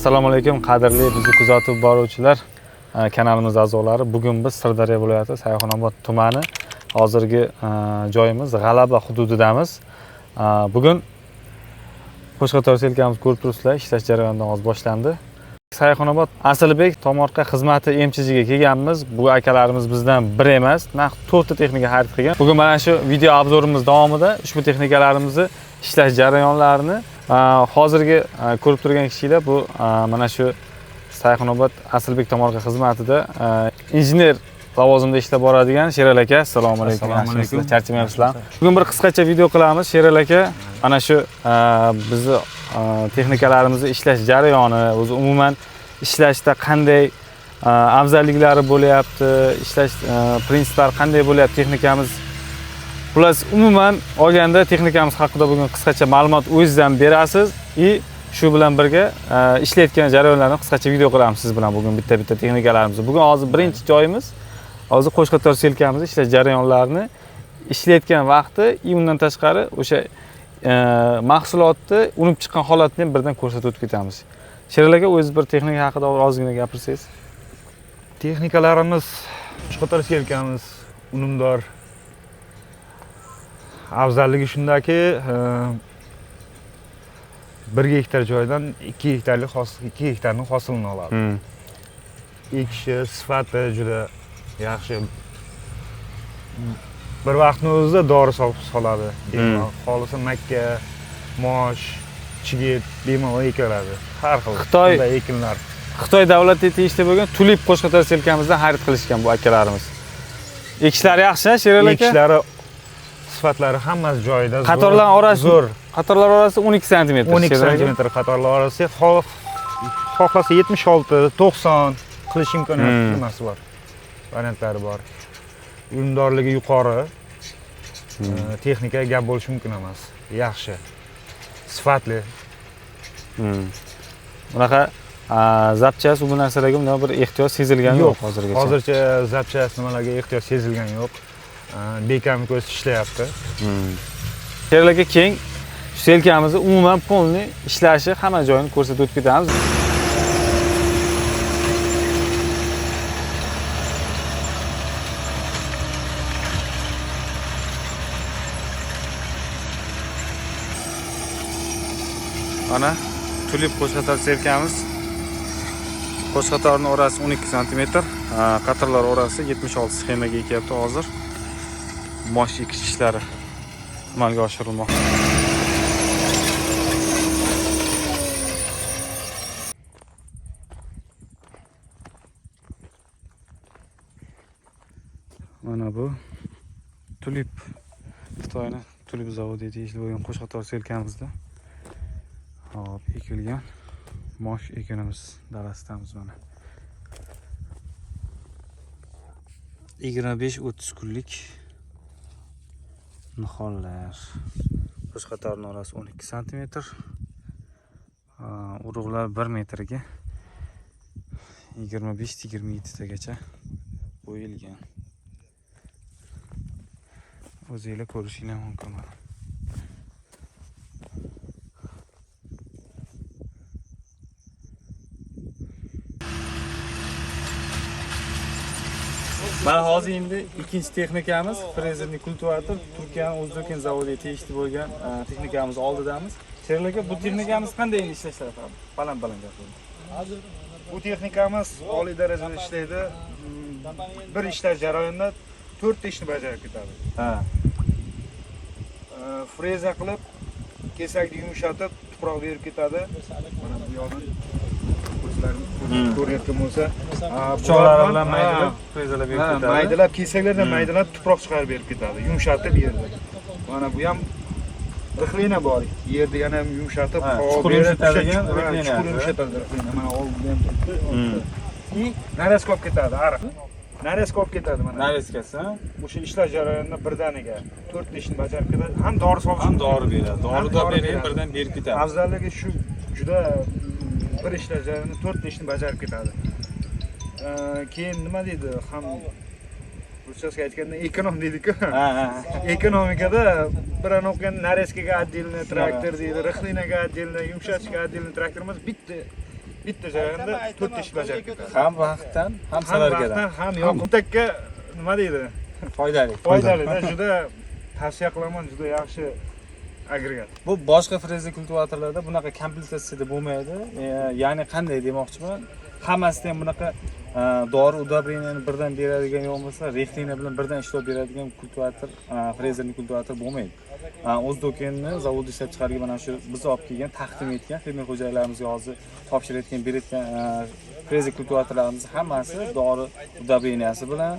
Assalomu alaykum qadrli bizni kuzatib boruvchilar, kanalimiz a'zolari. Bugun biz Sirdaryo viloyati Sayxunobod tumani hozirgi joyimiz G'alaba hududidamiz. Bugun Qo'shqo'rg'on selkamiz ko'rib turibsizlar, ishlash jarayonidan hozir boshlandi. Sayxunobod Aslbek tomorqa xizmati MCH'ga kelganmiz. Bu akalarimiz bizdan bir emas, naq 4 ta texnika xarid qilgan. Bugun mana shu video obzorimiz davomida ushbu texnikalarimizni ishlash jarayonlarini hozirgi ko'rib turgan kishilar bu mana shu Sayxunobod Aslbek tomorqa xizmatida injener lavozimida ishlab boradigan Sherali aka. Assalomu alaykum. Charchamayapsizlarmi? Bugun bir qisqacha video qilamiz. Sherali aka ana shu bizni texnikalarimizni ishlash jarayoni, o'zi umuman ishlashda qanday afzalliklari bo'lyapti, ishlash prinsiplari qanday bo'lyapti texnikamiz. Plus umuman olganda texnikamiz haqida bugun qisqacha ma'lumot o'zingizdan berasiz va shu bilan birga ishlayotgan jarayonlarni qisqacha video qilamiz siz bilan bugun bitta texnikalarimizni. Bugun hozir birinchi joyimiz hozir Qo'shqo'rg'on selkamizda ishlash jarayonlarini ishlayotgan vaqti va undan tashqari o'sha mahsulotni unib chiqqan holatni ham birdan ko'rsatib o'tib ketamiz. Sherali aka, o'zingiz bir texnika haqida ozgina gapirsangiz. Texnikalarimiz Qo'shqo'rg'on selkamiz unumdor. Afzalligi shundaki, 1 gektar joydan 2 gektarning hosilini oladi. Ekishi sifati juda yaxshi. Bir vaqtning o'zida dori soladi. Xolisa makka, mosh, chigit bemalol ekiladi. Har xil Xitoy ekinlar. Xitoy davlatiga tegishli bo'lgan Tulip Qo'shqo'rg'on selkamizdan xarid qilishgan bu akalarimiz. Ekishlari yaxshi, Sherali aka? Ekishlari sifatlari hammasi joyida. Qatorlar orasi zo'r. Qatorlar orasi 12 sm. 12 sm qatorlar orasi xohlasa 76, 90 qilish imkoniyati bor. Variantlari bor. Unumdorligi yuqori. Texnika gap bo'lishi mumkin emas. Yaxshi. Sifatli. Bunaqa zapchas bu narsalarga bunday bir ehtiyoj sezilgani yo'q hozirgacha. Hozircha zapchas nimalarga ehtiyoj sezilgani yo'q. Bekamni ko'z ishlayapti. Sherali aka, keng selkamizni umuman polni ishlashi hamma joyini ko'rsatib o'tib ketamiz. Mana Tulip Qo'shqo'rg'on selkamiz. Qo'shqo'rg'on orasi 12 sm, qatorlar orasi 76 sxemaga ekyapti hozir. Mosh ekish ishlari amalga oshirilmoqda. Mana bu Tulip Xitoyning Tulip zavodiga tegishli bo'lgan Qo'shqo'rg'on selkamizda hop ekilgan mosh ekinimiz darasidamiz mana. 25-30 kunlik nihollar. Qo'shqo'rg'on orasi 12 sm. Urug'lar 1 metrga 25-27 tagacha bo'yilgan. O'zingizlar ko'rishingiz mumkin. Mana hozir endi ikkinchi texnikamiz frezerli kultivator Turkiyaning O'zbekiston zavodiga tegishli bo'lgan texnikamiz oldidamiz. Sherali aka, bu texnikamiz qanday endi ishlashlar qiladi? Baland gapiring. Bu texnikamiz oliy darajada ishlaydi. Bir ishlash jarayonida 4 ta ishni bajarib ketadi. Freza qilib, kesakni yumshatib, tuproq berib ketadi. Mana bu yoqdan ko'rayotgan bo'lsa, pichoqlar bilan maydalab frezalab berib ketadi. Maydalab, kesaklardan maydalab tuproq chiqarib berib ketadi, yumshatib yerda. Mana bu ham rixlina bor. Yerda yana yumshatib, chuqur yumshatadigan rixlina. Chuqur yumshatadi rixlina. Mana oldida ham turibdi. Narezka olib ketadi, ariq. Narezka olib ketadi mana. Narezkasi, o'sha ishlash jarayonida birdaniga 4 ta ishni bajarib ketadi. Ham dori solish, ham dori beradi. Dorida berib birdan berib ketadi. Afzalligi shu, juda bir ishlash jarayonida 4 ta ishni bajarib ketadi. Keyin nima deydi? Ham Ruschasiga aytganda ekonom deydi-ku. Ekonomikada birini o'qigan narezkaga отдельный traktor deydi, rixlinaga отдельный, yumshatishga отдельный traktorimiz bitta bitta jarayonda 4 ish bajarib ketadi. Ham vaqtdan, ham salargadan. Ham yoqimtakka nima deydi? Foydali-da, juda tavsiya qilaman, juda yaxshi agregat. Bu boshqa freza kultivatorlarda bunaqa komplektatsiyada bo'lmaydi. Ya'ni qanday demoqchiman? Hammasida ham bunaqa dori udobreniyani birdan beradigan yo'q bo'lsa, rexliniya bilan birdan ishlab beradigan kultivator, frezerli kultivator bo'lmaydi. O'zdokenni zavodda ishlab chiqargan mana shu biz olib kelgan, taqdim etgan fermer xo'jayinlarimizga hozir topshirayotgan, berayotgan freza kultivatorlarimiz hammasi dori udobreniyasi bilan,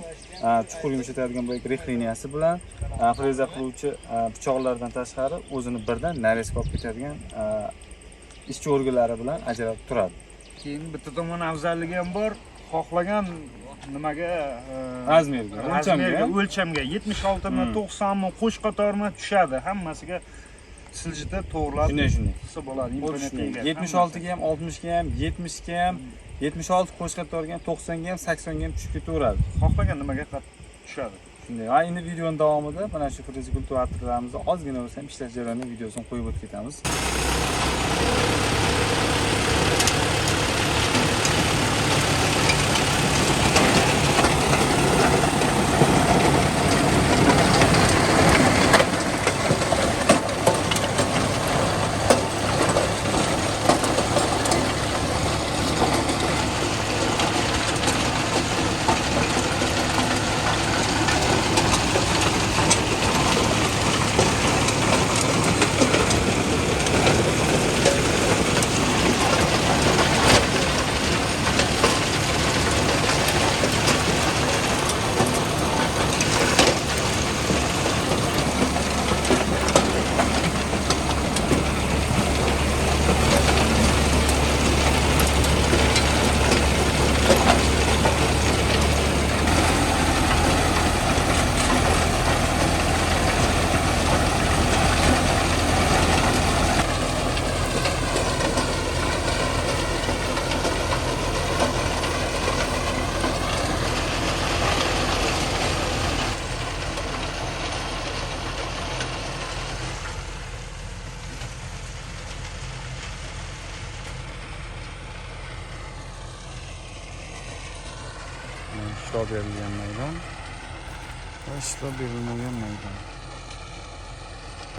chuqur yumshatadigan bo'lak rexliniyasi bilan, freza qiluvchi pichoqlardan tashqari o'zini birdan narezka olib ketadigan ishchi organlari bilan ajralib turadi. Keyin bitta tomon afzalligi ham bor. Xohlagan nimaga razmerga, o'lchamga 76 mi, 90 mi, qo'sh qatormi tushadi. Hammasiga siljitib to'g'rilab qilsa bo'ladi. 76 ga ham, 60 ga ham, 70 ga ham, 76 qo'sh qatorga ham, 90 ga ham, 80 ga ham tushib ketaveradi. Xohlagan nimaga tushadi. Shunday. Va endi videoning davomida mana shu freza kultivatorlarimizni ozgina bo'lsa ham ishlash jarayonining videosini qo'yib o'tib ketamiz. ishlov berilgan maydon va ishlov berilmagan maydon.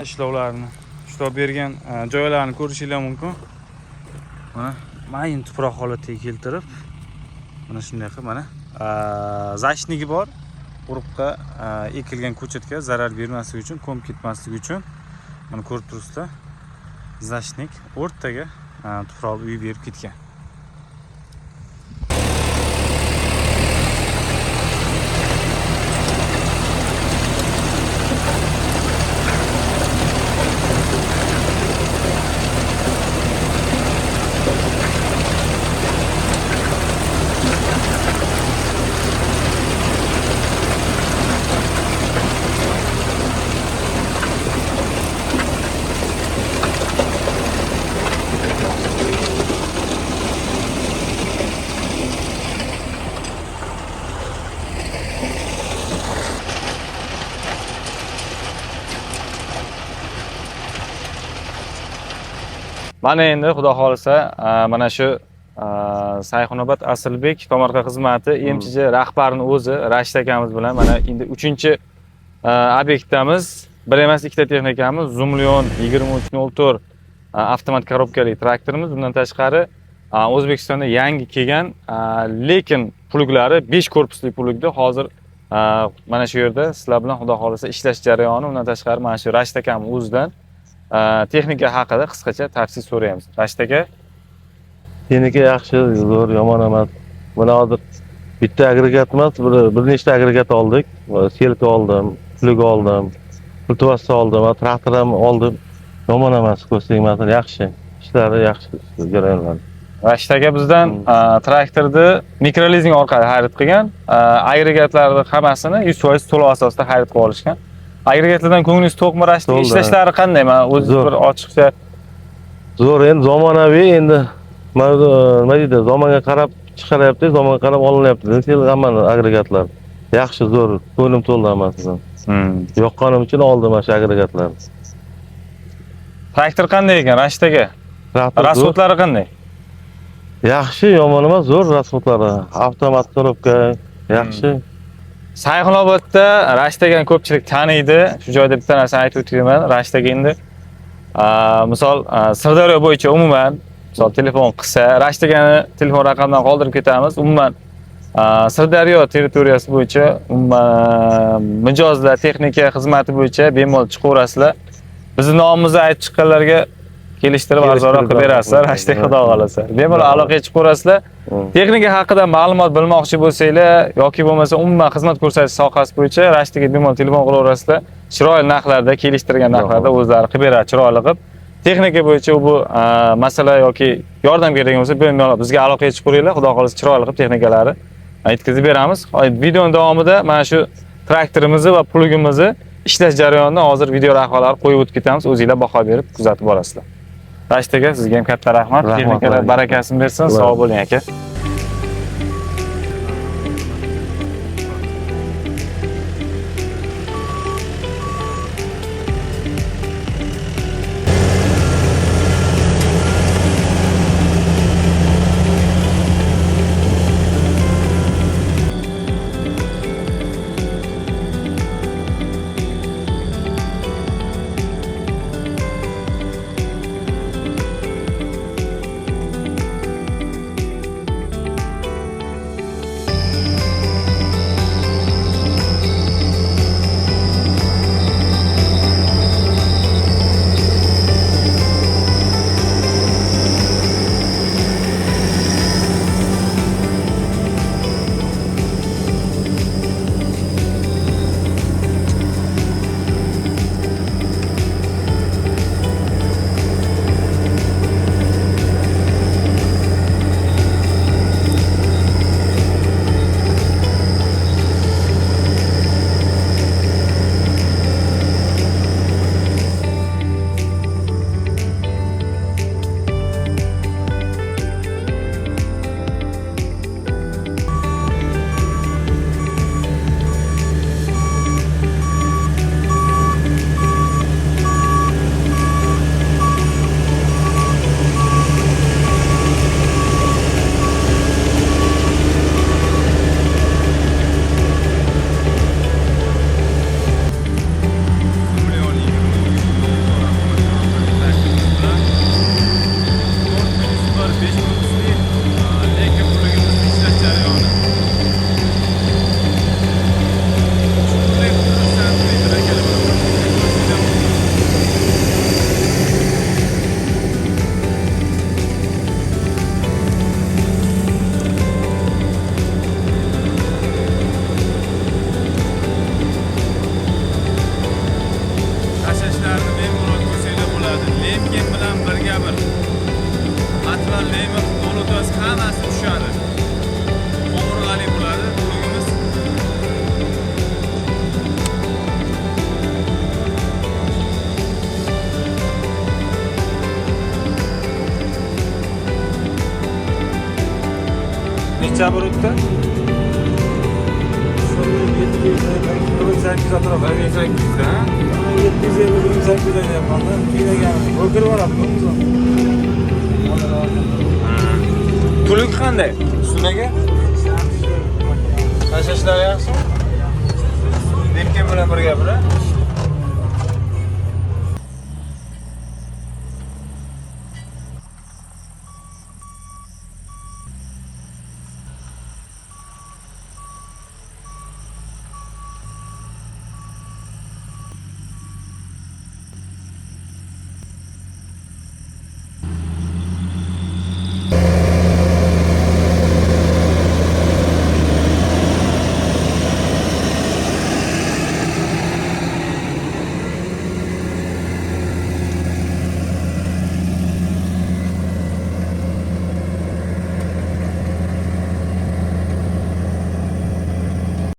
Ishlovlarni, ishlov bergan joylarni ko'rishingiz mumkin. Mana mayin tuproq holatiga keltirib, mana shunday qilib mana zashnigi bor. Urug'ga ekilgan ko'chatga zarar bermasligi uchun, ko'mib ketmasligi uchun mana ko'rib turibsizlar. Zashnik o'rtaga tuproqni uyib berib ketgan. Mana endi xudo xolisa mana shu Sayxunobod Asilbek tomorqa xizmati MCJ rahbarining o'zi Rashid akamiz bilan mana endi 3-obyektdamiz. Bir emas, ikkita texnikamiz, Zumlion 2304 avtomat korobkali traktorimiz. Bundan tashqari O'zbekistonda yangi kelgan, lekin pluglari 5 korpusli plugda. Hozir mana shu yerda sizlar bilan xudo xolisa ishlash jarayoni, undan tashqari mana shu Rashid akamiz o'zidan texnika haqida qisqacha tavsiya so'raymiz. Rashid aka, Texnika yaxshi, zo'r, yomon emas. Buni hozir bitta agregat emas, bir nechta agregat oldik. Selka oldim, plug oldim, kultivatsiya oldim, traktor ham oldim. Yomon emas, ko'rsatmasdan yaxshi. Ishlari yaxshi jarayonlar. Rashid aka bizdan traktorni mikrolizing orqali xarid qilgan, agregatlarni hammasini 100% to'lov asosida xarid qilib olishgan. Agregatlardan ko'nglingiz to'qmi? Rashid aka, ishlashlari qanday? Men o'zi bir ochiqcha zo'r, endi zamonaviy, endi nima deydi, zamonga qarab chiqaryapti, zamonga qarab olinyapti. Sen hamma agregatlar yaxshi, zo'r, ko'nglim to'ldi hammasidan. Yoqqanim uchun oldim mana shu agregatlarni. Traktor qanday ekan Rashid aka? Rasxodlari qanday? Yaxshi, yomon emas, zo'r rasxodlari. Avtomat коробка yaxshi. Sayxunobodda Rashtagani ko'pchilik taniydi. Shu joyda bitta narsani aytib o'tayman. Rashtaga endi misol Sirdaryo bo'yicha umuman misol telefon qilsa, Rashtagani telefon raqamidan qoldirib ketamiz. Umuman Sirdaryo territoriyasi bo'yicha umuman mijozlar texnika xizmati bo'yicha bemalol chiqaverasizlar. Bizni nomimizni aytib chiqqanlarga kelishtirib arzonroq qilib berasizlar. Hashtag xudo xolasa. Bemalol aloqaga chiqaverasizlar. Texnika haqida ma'lumot bilmoqchi bo'lsanglar yoki bo'lmasa umuman xizmat ko'rsatish sohasi bo'yicha Rashtaga bemalol telefon qilaverasizlar. Chiroyli narxlarda, kelishtirgan narxlarda o'zlari qilib beradi, chiroyli qilib. Texnika bo'yicha bu masala yoki yordam kerak bo'lsa, bemalol bizga aloqaga chiqaveringlar. Xudo xolasa chiroyli qilib texnikalarni yetkazib beramiz. Videoning davomida mana shu traktorimizni va plugimizni ishlash jarayonini hozir video lavhalar qo'yib o'tib ketamiz. O'zingizlar baho berib kuzatib borasizlar. Rashtaga sizga ham katta rahmat. Texnikalar barakasini bersin. Sog' bo'ling aka. Necha burutda? 700 atrof. 800 ha? 750 deyapman-da. Kiylagan. O'kirib oladi. Puling qanday? Ustiga? Tashlashlari yaxshimi? Lemken bilan birga bura?